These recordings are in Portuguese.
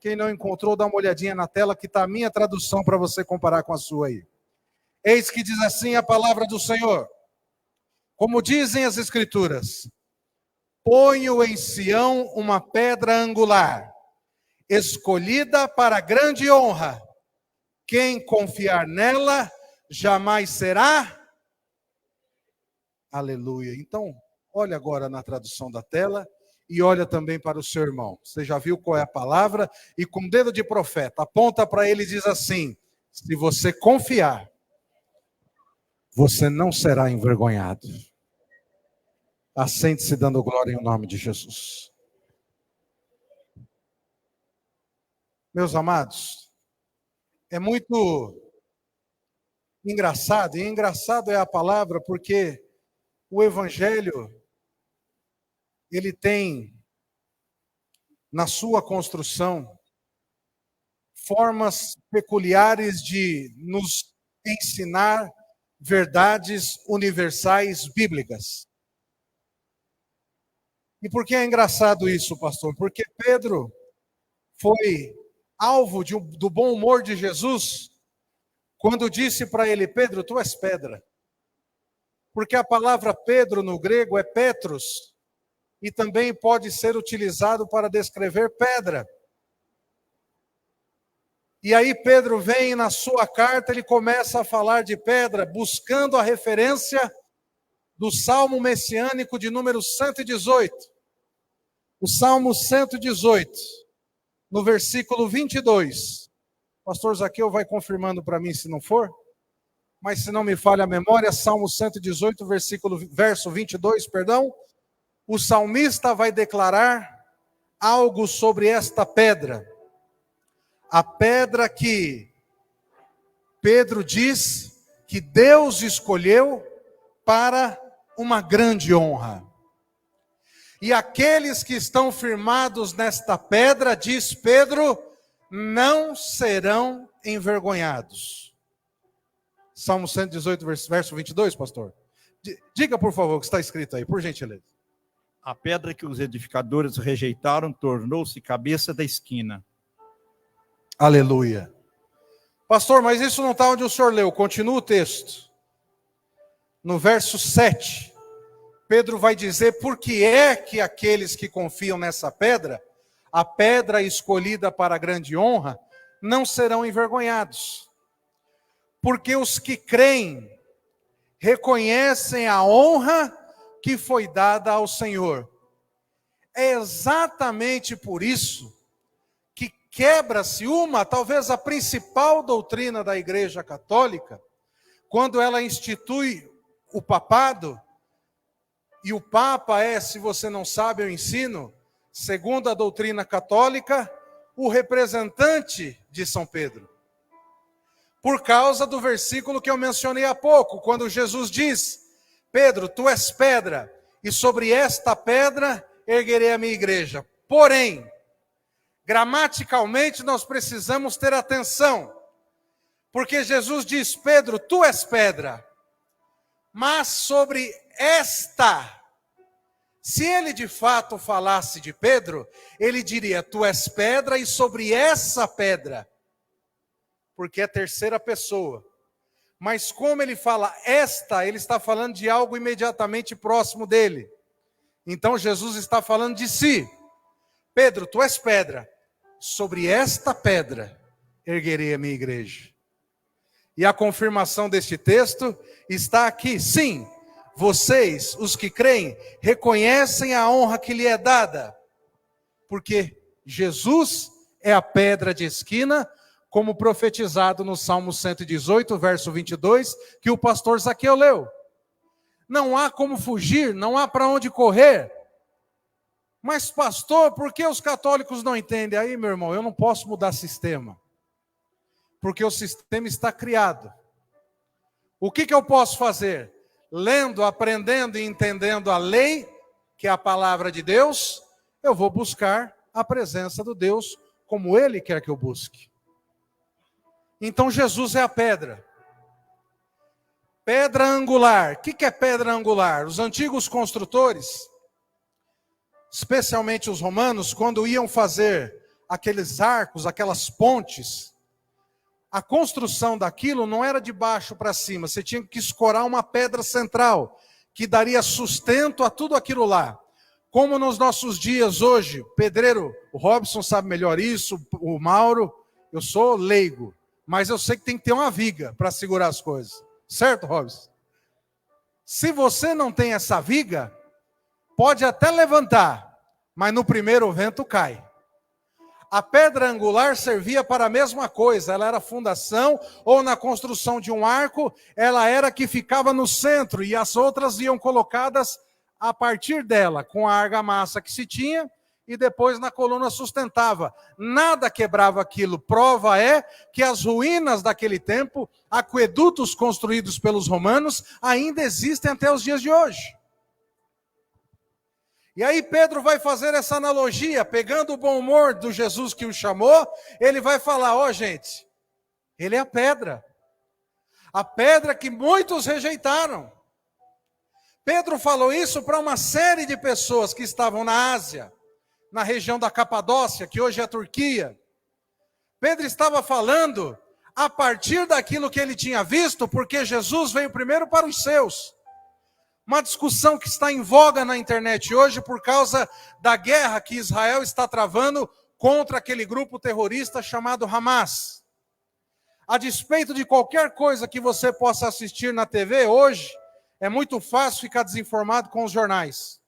Quem não encontrou, dá uma olhadinha na tela que está a minha tradução para você comparar com a sua aí. Eis que diz assim a palavra do Senhor. Como dizem as Escrituras, ponho em Sião uma pedra angular, escolhida para grande honra. Quem confiar nela jamais será. Aleluia. Então, olha agora na tradução da tela e olha também para o seu irmão. Você já viu qual é a palavra? E com o dedo de profeta, aponta para ele e diz assim: se você confiar, você não será envergonhado. Assente-se dando glória em nome de Jesus. Meus amados, é muito engraçado, e engraçado é a palavra porque o Evangelho, ele tem na sua construção formas peculiares de nos ensinar verdades universais bíblicas. E por que é engraçado isso, pastor? Porque Pedro foi alvo do bom humor de Jesus quando disse para ele: Pedro, tu és pedra. Porque a palavra Pedro no grego é Petros, e também pode ser utilizado para descrever pedra. E aí Pedro vem na sua carta, ele começa a falar de pedra, buscando a referência do Salmo messiânico de número 118. O Salmo 118, no versículo 22. O pastor Zaqueu vai confirmando para mim se não for. Mas se não me falha a memória, Salmo 118, verso 22, perdão. O salmista vai declarar algo sobre esta pedra. A pedra que Pedro diz que Deus escolheu para uma grande honra. E aqueles que estão firmados nesta pedra, diz Pedro, não serão envergonhados. Salmo 118, verso 22, pastor. Diga, por favor, o que está escrito aí, por gentileza. A pedra que os edificadores rejeitaram tornou-se cabeça da esquina. Aleluia. Pastor, mas isso não está onde o senhor leu. Continua o texto. No verso 7, Pedro vai dizer por que é que aqueles que confiam nessa pedra, a pedra escolhida para a grande honra, não serão envergonhados. Porque os que creem reconhecem a honra que foi dada ao Senhor. É exatamente por isso que quebra-se talvez a principal doutrina da Igreja Católica, quando ela institui o papado, e o Papa é, se você não sabe, eu ensino, segundo a doutrina católica, o representante de São Pedro. Por causa do versículo que eu mencionei há pouco, quando Jesus diz: Pedro, tu és pedra, e sobre esta pedra erguerei a minha igreja. Porém, gramaticalmente nós precisamos ter atenção, porque Jesus diz: Pedro, tu és pedra, mas sobre esta, se ele de fato falasse de Pedro, ele diria: tu és pedra, e sobre essa pedra, porque é terceira pessoa. Mas como ele fala esta, ele está falando de algo imediatamente próximo dele. Então Jesus está falando de si. Pedro, tu és pedra, sobre esta pedra erguerei a minha igreja. E a confirmação deste texto está aqui. Sim, vocês, os que creem, reconhecem a honra que lhe é dada, porque Jesus é a pedra de esquina, como profetizado no Salmo 118, verso 22, que o pastor Zaqueu leu. Não há como fugir, não há para onde correr. Mas pastor, por que os católicos não entendem? Aí, meu irmão, eu não posso mudar sistema, porque o sistema está criado. O que eu posso fazer? Lendo, aprendendo e entendendo a lei, que é a palavra de Deus, eu vou buscar a presença do Deus como Ele quer que eu busque. Então Jesus é a pedra. Pedra angular. O que é pedra angular? Os antigos construtores, especialmente os romanos, quando iam fazer aqueles arcos, aquelas pontes, a construção daquilo não era de baixo para cima, você tinha que escorar uma pedra central, que daria sustento a tudo aquilo lá. Como nos nossos dias hoje, pedreiro, o Robson sabe melhor isso, o Mauro, eu sou leigo, mas eu sei que tem que ter uma viga para segurar as coisas. Certo, Robson? Se você não tem essa viga, pode até levantar, mas no primeiro vento cai. A pedra angular servia para a mesma coisa, ela era fundação, ou na construção de um arco, ela era que ficava no centro, e as outras iam colocadas a partir dela, com a argamassa que se tinha, e depois na coluna sustentava. Nada quebrava aquilo. Prova é que as ruínas daquele tempo, aquedutos construídos pelos romanos, ainda existem até os dias de hoje. E aí Pedro vai fazer essa analogia, pegando o bom humor do Jesus que o chamou, ele vai falar, ó gente, ele é a pedra que muitos rejeitaram. Pedro falou isso para uma série de pessoas que estavam na Ásia, na região da Capadócia, que hoje é a Turquia. Pedro estava falando a partir daquilo que ele tinha visto, porque Jesus veio primeiro para os seus. Uma discussão que está em voga na internet hoje por causa da guerra que Israel está travando contra aquele grupo terrorista chamado Hamas. A despeito de qualquer coisa que você possa assistir na TV hoje, é muito fácil ficar desinformado com os jornais.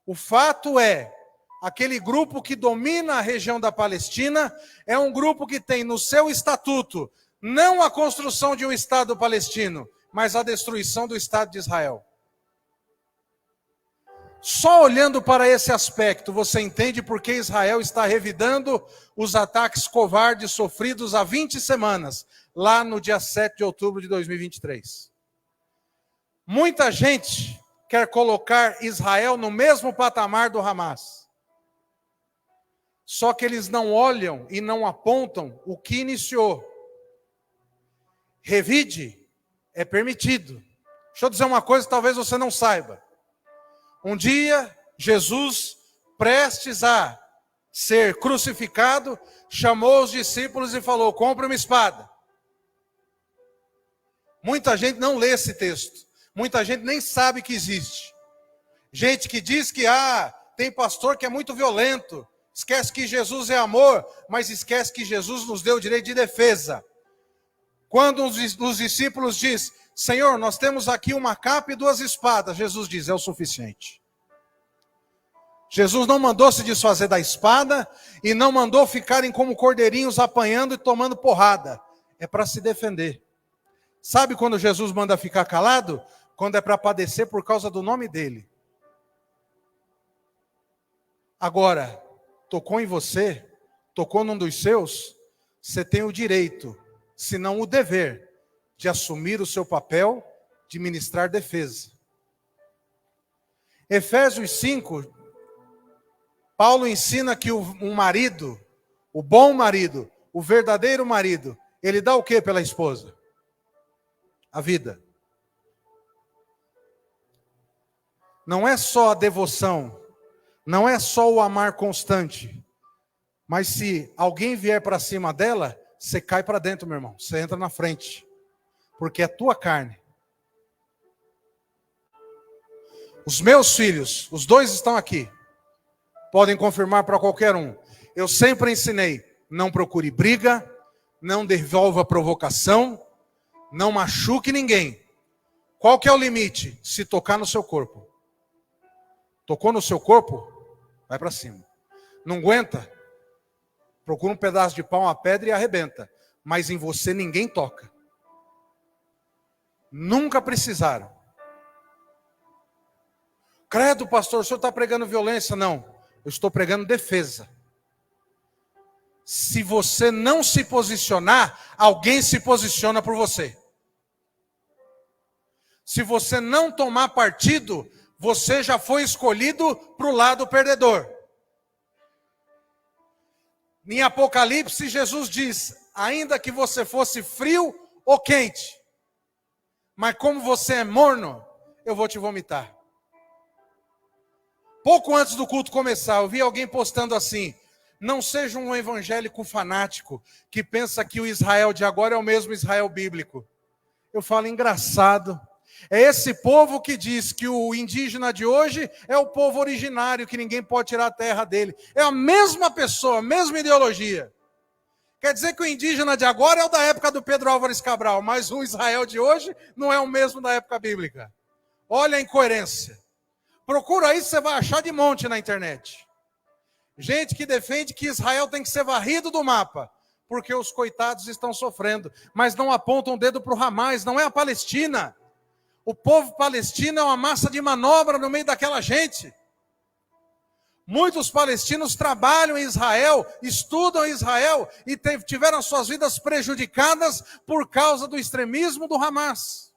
O fato é, aquele grupo que domina a região da Palestina é um grupo que tem no seu estatuto não a construção de um Estado palestino, mas a destruição do Estado de Israel. Só olhando para esse aspecto, você entende por que Israel está revidando os ataques covardes sofridos há 20 semanas, lá no dia 7 de outubro de 2023. Muita gente quer colocar Israel no mesmo patamar do Hamas. Só que eles não olham e não apontam o que iniciou. Revide é permitido. Deixa eu dizer uma coisa que talvez você não saiba. Um dia, Jesus, prestes a ser crucificado, chamou os discípulos e falou, compre uma espada. Muita gente não lê esse texto. Muita gente nem sabe que existe. Gente que diz que tem pastor que é muito violento. Esquece que Jesus é amor, mas esquece que Jesus nos deu o direito de defesa. Quando os discípulos dizem, Senhor, nós temos aqui uma capa e 2 espadas. Jesus diz, é o suficiente. Jesus não mandou se desfazer da espada e não mandou ficarem como cordeirinhos apanhando e tomando porrada. É para se defender. Sabe quando Jesus manda ficar calado? Quando é para padecer por causa do nome dele. Agora, tocou em você, tocou num dos seus, você tem o direito, se não o dever, de assumir o seu papel de ministrar defesa. Efésios 5, Paulo ensina que um marido, o bom marido, o verdadeiro marido, ele dá o que pela esposa? A vida. Não é só a devoção, não é só o amar constante, mas se alguém vier para cima dela, você cai para dentro, meu irmão, você entra na frente, porque é tua carne. Os meus filhos, os 2 estão aqui, podem confirmar para qualquer um, eu sempre ensinei, não procure briga, não devolva provocação, não machuque ninguém. Qual que é o limite? Se tocar no seu corpo. Tocou no seu corpo? Vai para cima. Não aguenta? Procura um pedaço de pau, uma pedra e arrebenta. Mas em você ninguém toca. Nunca precisaram. Credo, pastor, o senhor está pregando violência? Não, eu estou pregando defesa. Se você não se posicionar, alguém se posiciona por você. Se você não tomar partido, você já foi escolhido para o lado perdedor. Em Apocalipse, Jesus diz, ainda que você fosse frio ou quente, mas como você é morno, eu vou te vomitar. Pouco antes do culto começar, eu vi alguém postando assim, Não seja um evangélico fanático que pensa que o Israel de agora é o mesmo Israel bíblico. Eu falo engraçado. É esse povo que diz que o indígena de hoje é o povo originário, que ninguém pode tirar a terra dele. É a mesma pessoa, a mesma ideologia. Quer dizer que o indígena de agora é o da época do Pedro Álvares Cabral, mas o Israel de hoje não é o mesmo da época bíblica. Olha a incoerência. Procura aí, você vai achar de monte na internet. Gente que defende que Israel tem que ser varrido do mapa, porque os coitados estão sofrendo, mas não apontam o dedo para o Hamas, não é a Palestina. O povo palestino é uma massa de manobra no meio daquela gente. Muitos palestinos trabalham em Israel, estudam em Israel e tiveram suas vidas prejudicadas por causa do extremismo do Hamas.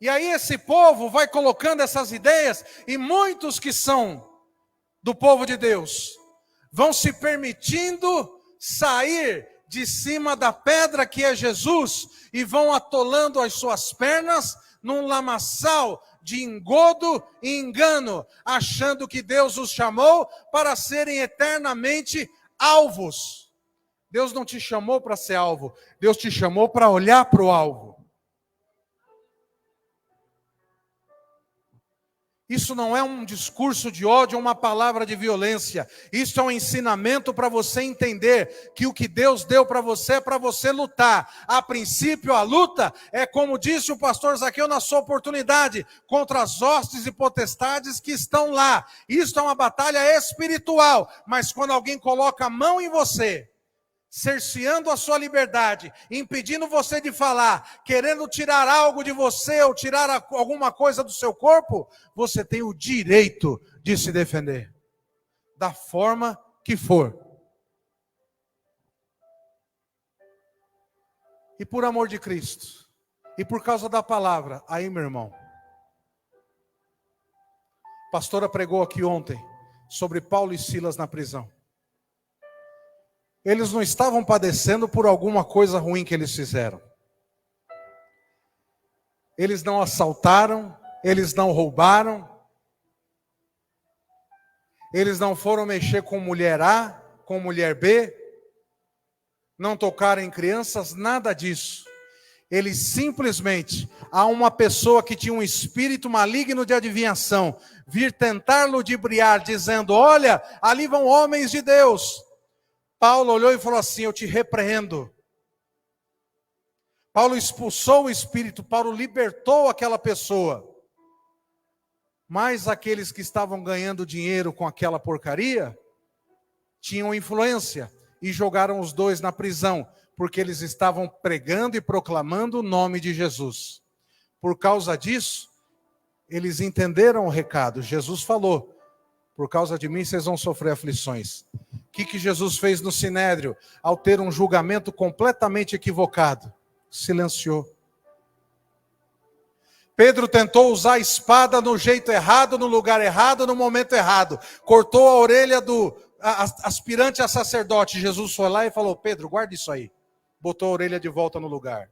E aí esse povo vai colocando essas ideias, e muitos que são do povo de Deus vão se permitindo sair de cima da pedra que é Jesus e vão atolando as suas pernas num lamaçal de engodo e engano, achando que Deus os chamou para serem eternamente alvos. Deus não te chamou para ser alvo, Deus te chamou para olhar para o alvo. Isso não é um discurso de ódio, uma palavra de violência. Isso é um ensinamento para você entender que o que Deus deu para você é para você lutar. A princípio, a luta é, como disse o pastor Zaqueu na sua oportunidade, contra as hostes e potestades que estão lá. Isso é uma batalha espiritual. Mas quando alguém coloca a mão em você, cerceando a sua liberdade, impedindo você de falar, querendo tirar algo de você ou tirar alguma coisa do seu corpo, você tem o direito de se defender, da forma que for. E por amor de Cristo, e por causa da palavra, aí meu irmão, a pastora pregou aqui ontem sobre Paulo e Silas na prisão. Eles não estavam padecendo por alguma coisa ruim que eles fizeram. Eles não assaltaram, eles não roubaram, eles não foram mexer com mulher A, com mulher B, não tocaram em crianças, nada disso. Eles simplesmente, há uma pessoa que tinha um espírito maligno de adivinhação, vir tentar ludibriar, dizendo, olha, ali vão homens de Deus. Paulo olhou e falou assim, eu te repreendo. Paulo expulsou o espírito, Paulo libertou aquela pessoa. Mas aqueles que estavam ganhando dinheiro com aquela porcaria, tinham influência e jogaram os dois na prisão, porque eles estavam pregando e proclamando o nome de Jesus. Por causa disso, eles entenderam o recado. Jesus falou, por causa de mim vocês vão sofrer aflições. O que Jesus fez no Sinédrio? Ao ter um julgamento completamente equivocado, silenciou. Pedro tentou usar a espada no jeito errado, no lugar errado, no momento errado. Cortou a orelha do aspirante a sacerdote. Jesus foi lá e falou, Pedro, guarda isso aí. Botou a orelha de volta no lugar.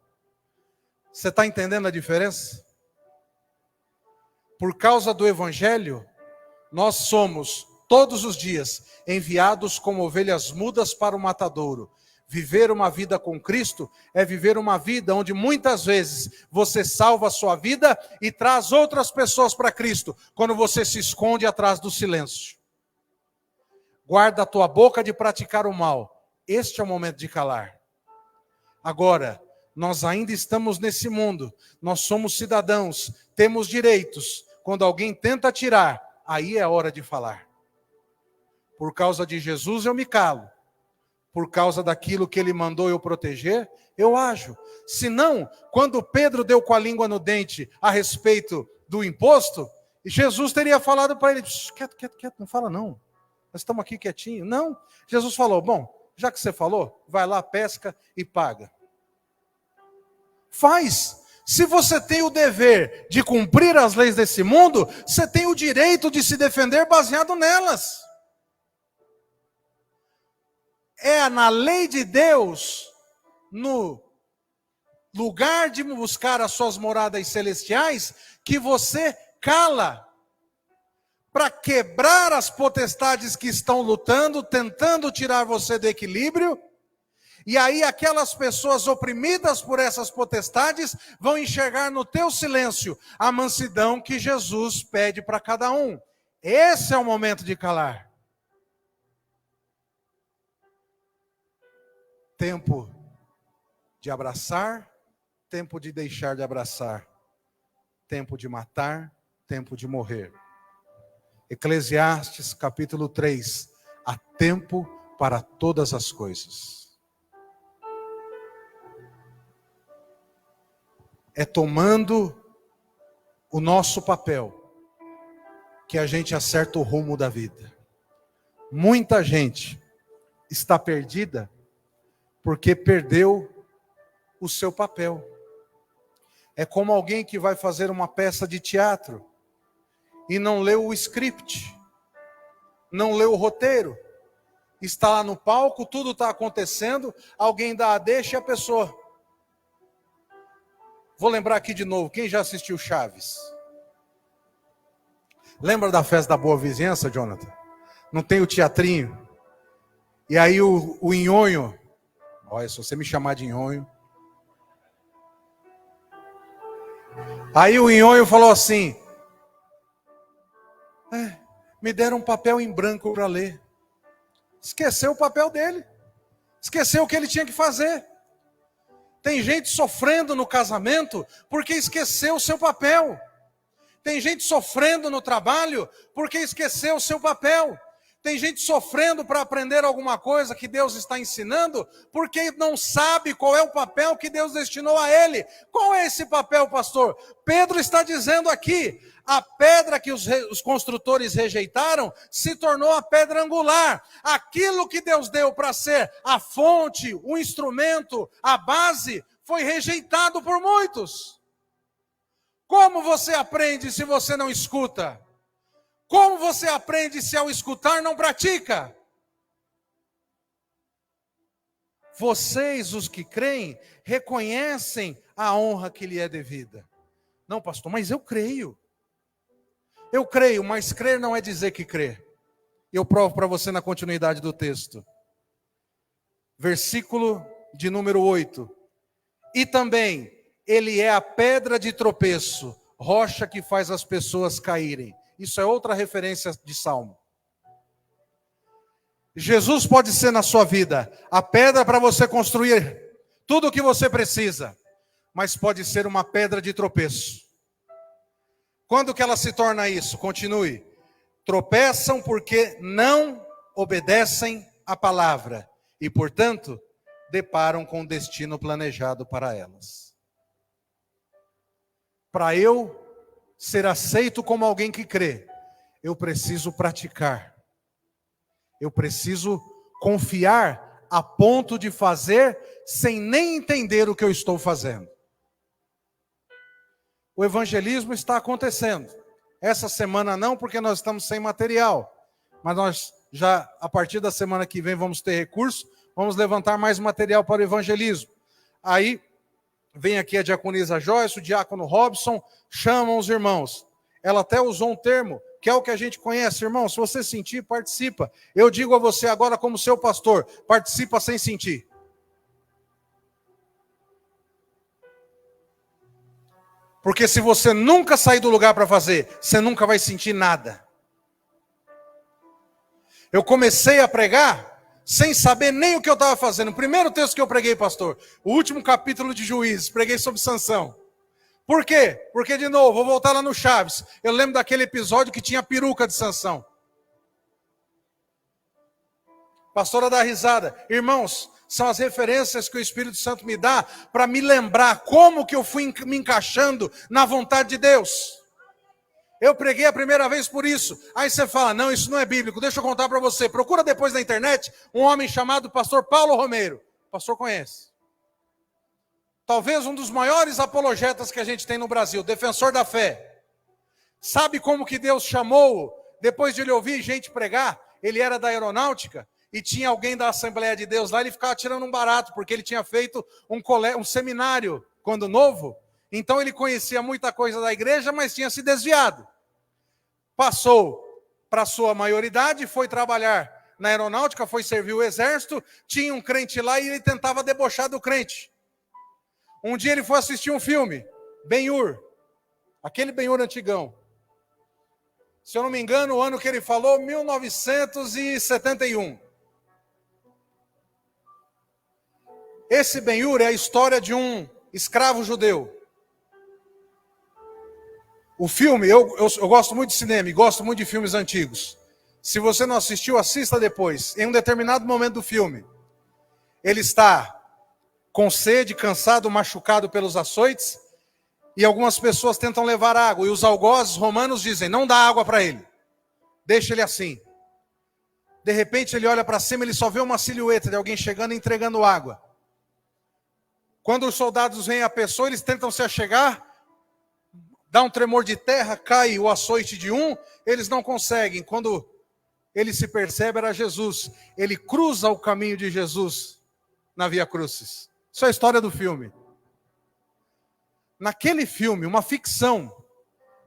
Você está entendendo a diferença? Por causa do Evangelho, nós somos, todos os dias, enviados como ovelhas mudas para o matadouro. Viver uma vida com Cristo é viver uma vida onde muitas vezes você salva a sua vida e traz outras pessoas para Cristo, quando você se esconde atrás do silêncio. Guarda a tua boca de praticar o mal. Este é o momento de calar. Agora, nós ainda estamos nesse mundo, nós somos cidadãos, temos direitos. Quando alguém tenta tirar, aí é hora de falar. Por causa de Jesus eu me calo. Por causa daquilo que ele mandou eu proteger, eu ajo. Senão, quando Pedro deu com a língua no dente a respeito do imposto, Jesus teria falado para ele, quieto, não fala não. Nós estamos aqui quietinho. Não, Jesus falou, bom, já que você falou, vai lá, pesca e paga. Faz. Se você tem o dever de cumprir as leis desse mundo, você tem o direito de se defender baseado nelas. É na lei de Deus, no lugar de buscar as suas moradas celestiais, que você cala. para quebrar as potestades que estão lutando, tentando tirar você do equilíbrio. E aí aquelas pessoas oprimidas por essas potestades vão enxergar no teu silêncio a mansidão que Jesus pede para cada um. Esse é o momento de calar. Tempo de abraçar, tempo de deixar de abraçar. Tempo de matar, tempo de morrer. Eclesiastes capítulo 3. Há tempo para todas as coisas. É tomando o nosso papel que a gente acerta o rumo da vida. Muita gente está perdida porque perdeu o seu papel. É como alguém que vai fazer uma peça de teatro e não leu o script, não leu o roteiro. Está lá no palco, tudo está acontecendo, alguém dá a deixa e a pessoa... Vou lembrar aqui de novo, quem já assistiu Chaves? Lembra da festa da Boa Vizinhança, Jonathan? Não tem o teatrinho? E aí o nhonho, olha, se você me chamar de nhonho. Aí o nhonho falou assim, me deram um papel em branco para ler. Esqueceu o papel dele. Esqueceu o que ele tinha que fazer. Tem gente sofrendo no casamento porque esqueceu o seu papel. Tem gente sofrendo no trabalho porque esqueceu o seu papel. Tem gente sofrendo para aprender alguma coisa que Deus está ensinando porque não sabe qual é o papel que Deus destinou a ele. Qual é esse papel, pastor? Pedro está dizendo aqui, a pedra que os construtores rejeitaram se tornou a pedra angular. Aquilo que Deus deu para ser a fonte, o instrumento, a base, foi rejeitado por muitos. Como você aprende se você não escuta? Como você aprende se ao escutar não pratica? Vocês, os que creem, reconhecem a honra que lhe é devida. Não, pastor, mas eu creio. Eu creio, mas crer não é dizer que crê. Eu provo para você na continuidade do texto. Versículo de número 8. E também, ele é a pedra de tropeço, rocha que faz as pessoas caírem. Isso é outra referência de Salmo. Jesus pode ser na sua vida a pedra para você construir tudo o que você precisa, mas pode ser uma pedra de tropeço. Quando que ela se torna isso? Continue. Tropeçam porque não obedecem à palavra e, portanto, deparam com o destino planejado para elas. Para eu ser aceito como alguém que crê, eu preciso praticar. Eu preciso confiar a ponto de fazer sem nem entender o que eu estou fazendo. O evangelismo está acontecendo. Essa semana não, porque nós estamos sem material. Mas nós já, a partir da semana que vem, vamos ter recurso, vamos levantar mais material para o evangelismo. Aí, vem aqui a diaconisa Joyce, o diácono Robson, chamam os irmãos. Ela até usou um termo, que é o que a gente conhece. Irmão, se você sentir, participa. Eu digo a você agora como seu pastor, participa sem sentir. Porque se você nunca sair do lugar para fazer, você nunca vai sentir nada. Eu comecei a pregar sem saber nem o que eu estava fazendo. O primeiro texto que eu preguei, pastor, o último capítulo de Juízes, preguei sobre Sansão. Por quê? Porque, de novo, vou voltar lá no Chaves. Eu lembro daquele episódio que tinha a peruca de Sansão. Pastora dá risada. Irmãos, são as referências que o Espírito Santo me dá para me lembrar como que eu fui me encaixando na vontade de Deus. Eu preguei a primeira vez por isso. Aí você fala, não, isso não é bíblico. Deixa eu contar para você. Procura depois na internet um homem chamado pastor Paulo Romeiro. O pastor conhece. Talvez um dos maiores apologetas que a gente tem no Brasil, defensor da fé. Sabe como que Deus chamou, depois de ele ouvir gente pregar? Ele era da aeronáutica e tinha alguém da Assembleia de Deus lá, ele ficava tirando um barato, porque ele tinha feito um seminário quando novo. Então ele conhecia muita coisa da igreja, mas tinha se desviado. Passou para sua maioridade, foi trabalhar na aeronáutica, foi servir o exército, tinha um crente lá e ele tentava debochar do crente. Um dia ele foi assistir um filme, Ben-Hur, aquele Ben-Hur antigão. Se eu não me engano, o ano que ele falou, 1971. Esse Ben-Hur é a história de um escravo judeu. O filme, eu gosto muito de cinema e gosto muito de filmes antigos. Se você não assistiu, assista depois. Em um determinado momento do filme, ele está com sede, cansado, machucado pelos açoites, e algumas pessoas tentam levar água, e os algozes romanos dizem, não dá água para ele, deixa ele assim. De repente ele olha para cima, ele só vê uma silhueta de alguém chegando e entregando água. Quando os soldados veem a pessoa, eles tentam se achegar, dá um tremor de terra, cai o açoite de um, eles não conseguem. Quando ele se percebe, era Jesus. Ele cruza o caminho de Jesus na Via Crucis. Isso é a história do filme. Naquele filme, uma ficção,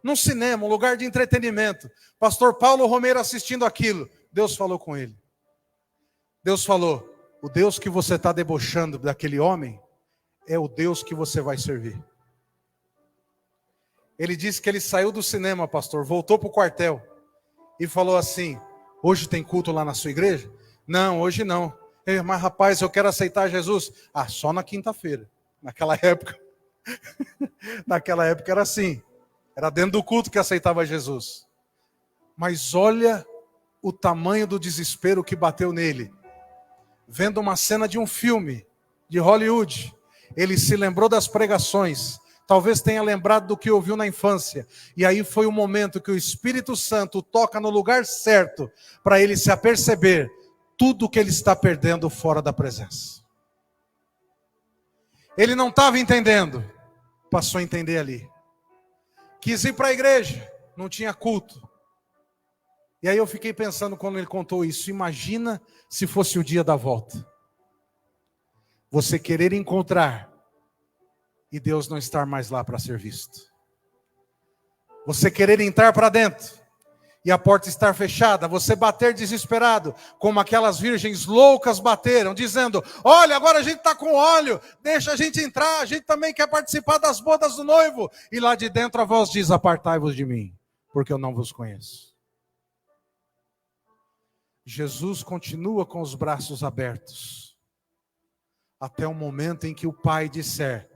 num cinema, um lugar de entretenimento, pastor Paulo Romero assistindo aquilo, Deus falou com ele. Deus falou, o Deus que você está debochando daquele homem, é o Deus que você vai servir. Ele disse que ele saiu do cinema, pastor, voltou para o quartel e falou assim, hoje tem culto lá na sua igreja? Não, hoje não. Mas rapaz, eu quero aceitar Jesus. Ah, só na quinta-feira. Naquela época era assim. Era dentro do culto que aceitava Jesus. Mas olha o tamanho do desespero que bateu nele. Vendo uma cena de um filme de Hollywood, ele se lembrou das pregações. Talvez tenha lembrado do que ouviu na infância. E aí foi o momento que o Espírito Santo toca no lugar certo para ele se aperceber tudo que ele está perdendo fora da presença. Ele não estava entendendo, passou a entender ali. Quis ir para a igreja, não tinha culto. E aí eu fiquei pensando quando ele contou isso, imagina se fosse o dia da volta. Você querer encontrar e Deus não estar mais lá para ser visto. Você querer entrar para dentro e a porta estar fechada, você bater desesperado, como aquelas virgens loucas bateram, dizendo, olha, agora a gente está com óleo, deixa a gente entrar, a gente também quer participar das bodas do noivo. E lá de dentro a voz diz, apartai-vos de mim, porque eu não vos conheço. Jesus continua com os braços abertos, até o momento em que o Pai disser,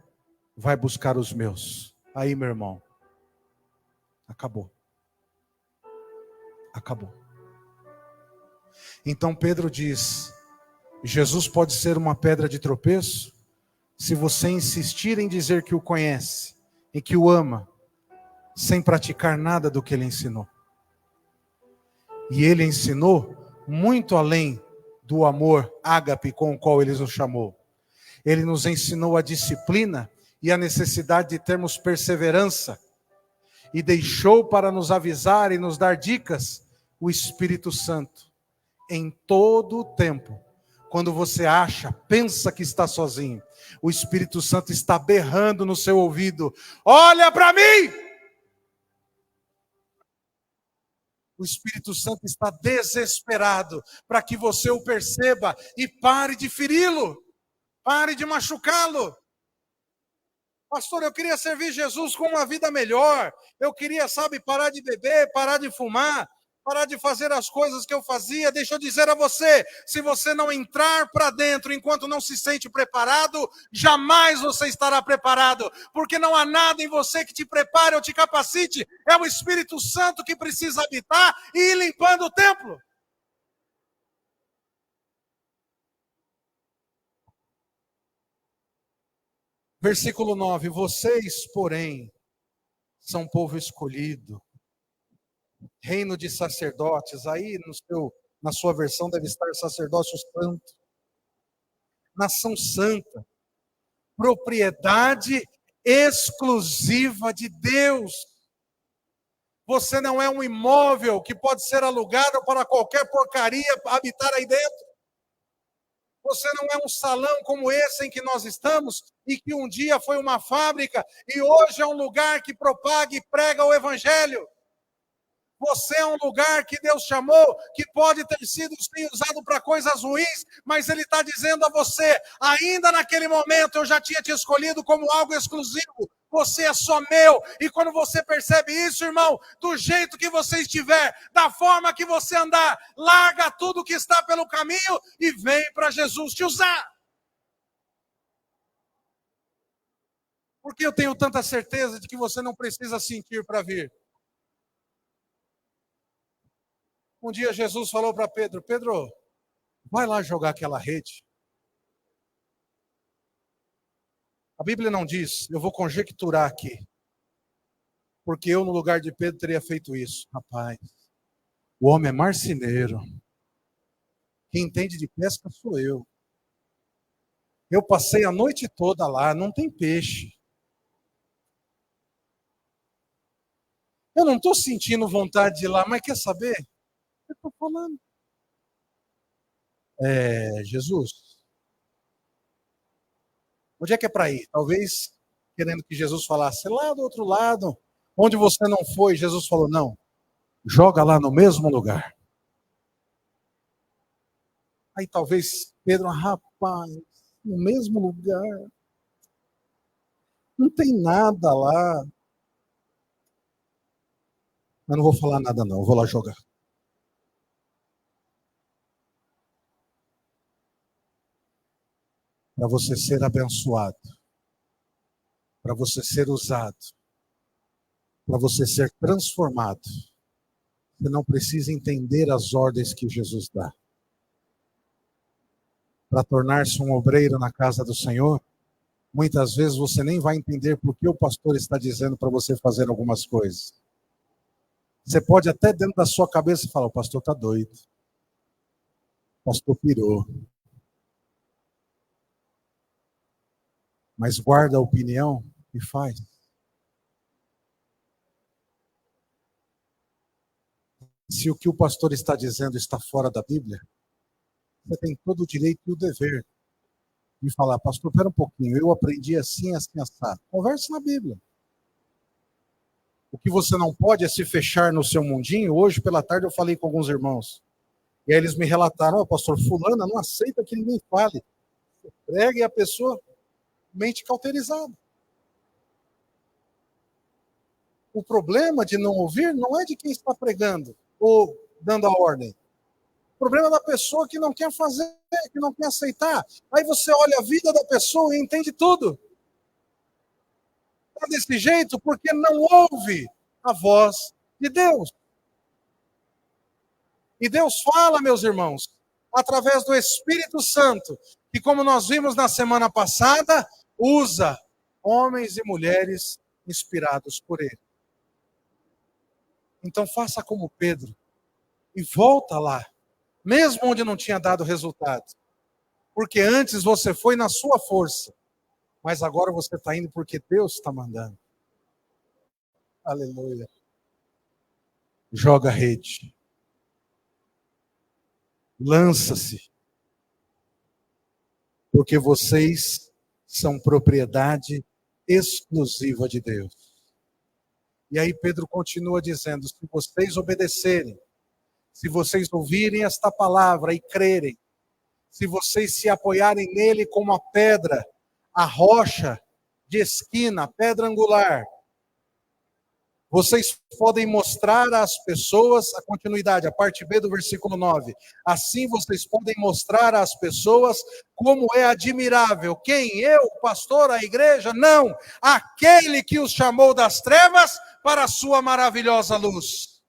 vai buscar os meus. Aí, meu irmão, acabou. Acabou. Então Pedro diz, Jesus pode ser uma pedra de tropeço, se você insistir em dizer que o conhece, e que o ama, sem praticar nada do que ele ensinou. E ele ensinou muito além do amor ágape com o qual ele nos chamou. Ele nos ensinou a disciplina e a necessidade de termos perseverança. E deixou para nos avisar e nos dar dicas o Espírito Santo. Em todo o tempo, quando você pensa que está sozinho, o Espírito Santo está berrando no seu ouvido, olha para mim! O Espírito Santo está desesperado para que você o perceba e pare de feri-lo, pare de machucá-lo. Pastor, eu queria servir Jesus com uma vida melhor. Eu queria, parar de beber, parar de fumar, parar de fazer as coisas que eu fazia. Deixa eu dizer a você, se você não entrar para dentro enquanto não se sente preparado, jamais você estará preparado, porque não há nada em você que te prepare ou te capacite. É o Espírito Santo que precisa habitar e ir limpando o templo. Versículo 9, vocês, porém, são povo escolhido, reino de sacerdotes, aí na sua versão deve estar sacerdócio santo, nação santa, propriedade exclusiva de Deus. Você não é um imóvel que pode ser alugado para qualquer porcaria habitar aí dentro. Você não é um salão como esse em que nós estamos, e que um dia foi uma fábrica, e hoje é um lugar que propaga e prega o Evangelho. Você é um lugar que Deus chamou, que pode ter sido sim usado para coisas ruins, mas Ele está dizendo a você, ainda naquele momento eu já tinha te escolhido como algo exclusivo, você é só meu. E quando você percebe isso, irmão, do jeito que você estiver, da forma que você andar, larga tudo que está pelo caminho e vem para Jesus te usar. Porque eu tenho tanta certeza de que você não precisa sentir para vir. Um dia Jesus falou para Pedro, Pedro, vai lá jogar aquela rede. A Bíblia não diz, eu vou conjecturar aqui. Porque eu no lugar de Pedro teria feito isso. Rapaz, o homem é marceneiro. Quem entende de pesca sou eu. Eu passei a noite toda lá, não tem peixe. Eu não estou sentindo vontade de ir lá, mas quer saber? Eu estou falando. Jesus, onde é que é para ir? Talvez querendo que Jesus falasse lá do outro lado, onde você não foi. Jesus falou, não, joga lá no mesmo lugar. Aí talvez Pedro, rapaz, no mesmo lugar, não tem nada lá. Eu não vou falar nada não, eu vou lá jogar. Para você ser abençoado, para você ser usado, para você ser transformado, você não precisa entender as ordens que Jesus dá. Para tornar-se um obreiro na casa do Senhor, muitas vezes você nem vai entender por que o pastor está dizendo para você fazer algumas coisas. Você pode até dentro da sua cabeça falar, o pastor está doido. O pastor pirou. Mas guarda a opinião e faz. Se o que o pastor está dizendo está fora da Bíblia, você tem todo o direito e o dever de falar, pastor, espera um pouquinho, eu aprendi assim, assim, assado. Converse na Bíblia. O que você não pode é se fechar no seu mundinho. Hoje, pela tarde, eu falei com alguns irmãos. E aí eles me relataram, pastor, fulana não aceita que ninguém fale. Prega e a pessoa mente cauterizada. O problema de não ouvir não é de quem está pregando ou dando a ordem. O problema é da pessoa que não quer fazer, que não quer aceitar. Aí você olha a vida da pessoa e entende tudo. Está desse jeito porque não ouve a voz de Deus. E Deus fala, meus irmãos, através do Espírito Santo, que como nós vimos na semana passada, usa homens e mulheres inspirados por Ele. Então faça como Pedro e volta lá, mesmo onde não tinha dado resultado. Porque antes você foi na sua força, mas agora você está indo porque Deus está mandando. Aleluia. Joga a rede. Lança-se. Porque vocês são propriedade exclusiva de Deus. E aí Pedro continua dizendo, se vocês obedecerem, se vocês ouvirem esta palavra e crerem, se vocês se apoiarem nele como a pedra, a rocha de esquina, a pedra angular, vocês podem mostrar às pessoas, a continuidade, a parte B do versículo 9. Assim vocês podem mostrar às pessoas como é admirável. Quem? Eu, o pastor, a igreja? Não. Aquele que os chamou das trevas para a sua maravilhosa luz.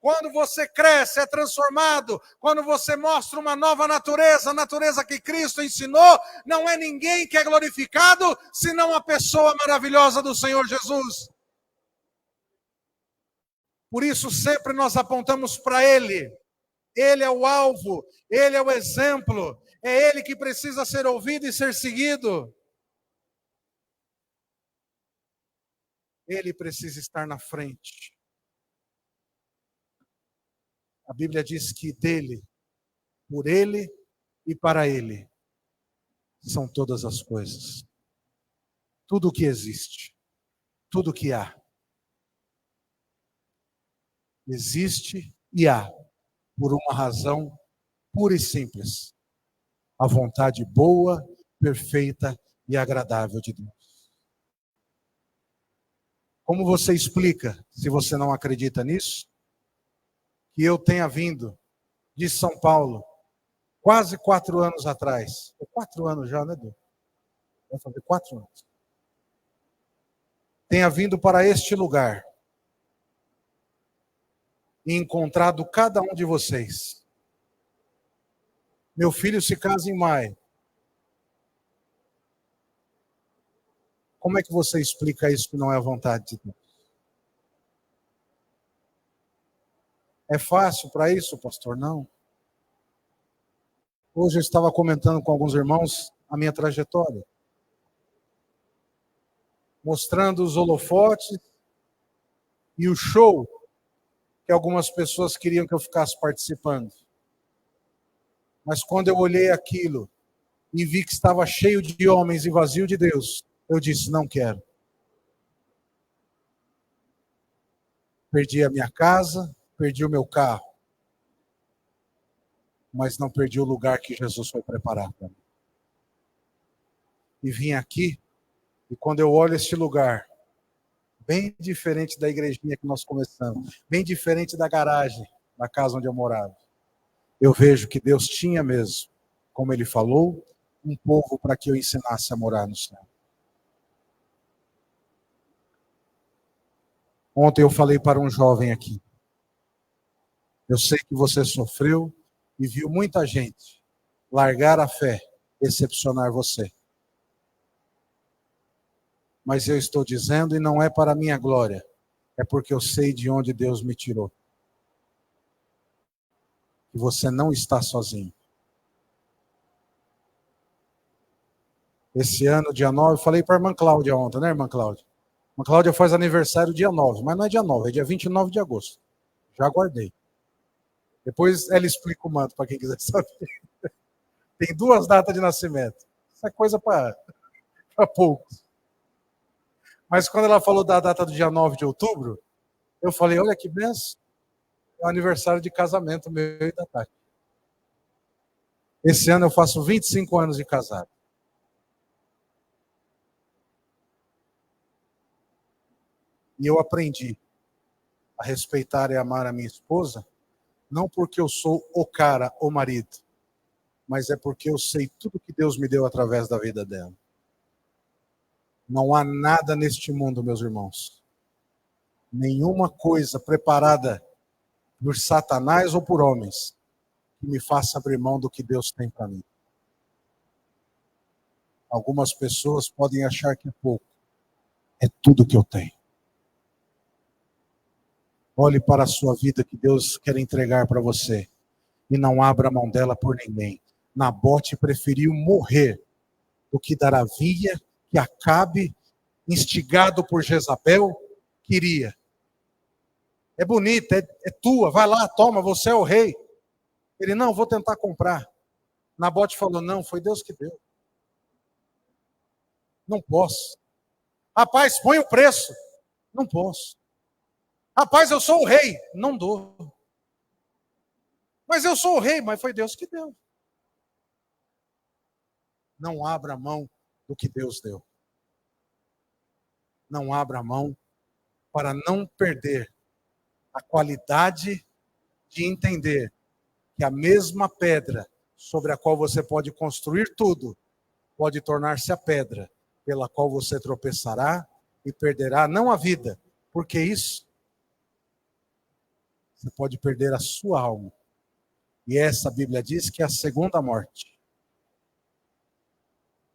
Quando você cresce, é transformado, quando você mostra uma nova natureza, a natureza que Cristo ensinou, não é ninguém que é glorificado, senão a pessoa maravilhosa do Senhor Jesus. Por isso sempre nós apontamos para Ele. Ele é o alvo, Ele é o exemplo, é Ele que precisa ser ouvido e ser seguido. Ele precisa estar na frente. A Bíblia diz que dele, por Ele e para Ele são todas as coisas. Tudo o que existe, tudo o que há. existe e há, por uma razão pura e simples: a vontade boa, perfeita e agradável de Deus. Como você explica, se você não acredita nisso, que eu tenha vindo de São Paulo quase 4 anos atrás? 4 anos já, né, Edu? Vai fazer 4 anos. Tenha vindo para este lugar e encontrado cada um de vocês. Meu filho se casa em maio. Como é que você explica isso que não é a vontade de Deus? É fácil para isso, pastor? Não. Hoje eu estava comentando com alguns irmãos a minha trajetória, mostrando os holofotes e o show que algumas pessoas queriam que eu ficasse participando. Mas quando eu olhei aquilo e vi que estava cheio de homens e vazio de Deus, eu disse: não quero. Perdi a minha casa, perdi o meu carro, mas não perdi o lugar que Jesus foi preparar para mim. E vim aqui, e quando eu olho este lugar, bem diferente da igrejinha que nós começamos, bem diferente da garagem, da casa onde eu morava, eu vejo que Deus tinha mesmo, como Ele falou, um povo para que eu ensinasse a morar no céu. Ontem eu falei para um jovem aqui: eu sei que você sofreu e viu muita gente largar a fé, decepcionar você. Mas eu estou dizendo, e não é para a minha glória, é porque eu sei de onde Deus me tirou. E você não está sozinho. Esse ano, dia 9, eu falei para a irmã Cláudia ontem, né, irmã Cláudia? A irmã Cláudia faz aniversário dia 9, mas não é dia 9, é dia 29 de agosto. Já guardei. Depois ela explica o manto para quem quiser saber. Tem 2 datas de nascimento. Isso é coisa para poucos. Mas quando ela falou da data do dia 9 de outubro, eu falei: olha que benção. É o aniversário de casamento meu e da Tati. Esse ano eu faço 25 anos de casado. E eu aprendi a respeitar e amar a minha esposa, não porque eu sou o cara, o marido, mas é porque eu sei tudo que Deus me deu através da vida dela. Não há nada neste mundo, meus irmãos, nenhuma coisa preparada por Satanás ou por homens que me faça abrir mão do que Deus tem para mim. Algumas pessoas podem achar que é pouco. É tudo que eu tenho. Olhe para a sua vida que Deus quer entregar para você e não abra mão dela por ninguém. Nabote preferiu morrer do que dar a via que Acabe, instigado por Jezabel, queria. É bonita, é tua, vai lá, toma, você é o rei. Ele: não, vou tentar comprar. Nabote falou: não, foi Deus que deu. Não posso. Rapaz, põe o preço. Não posso. Rapaz, eu sou o rei. Não dou. Mas eu sou o rei, mas foi Deus que deu. Não abra mão do que Deus deu. Não abra mão para não perder a qualidade de entender que a mesma pedra sobre a qual você pode construir tudo pode tornar-se a pedra pela qual você tropeçará e perderá não a vida, porque isso você pode perder a sua alma. E essa a Bíblia diz que é a segunda morte,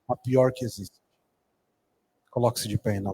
a pior que existe. Coloque-se de pé em nome.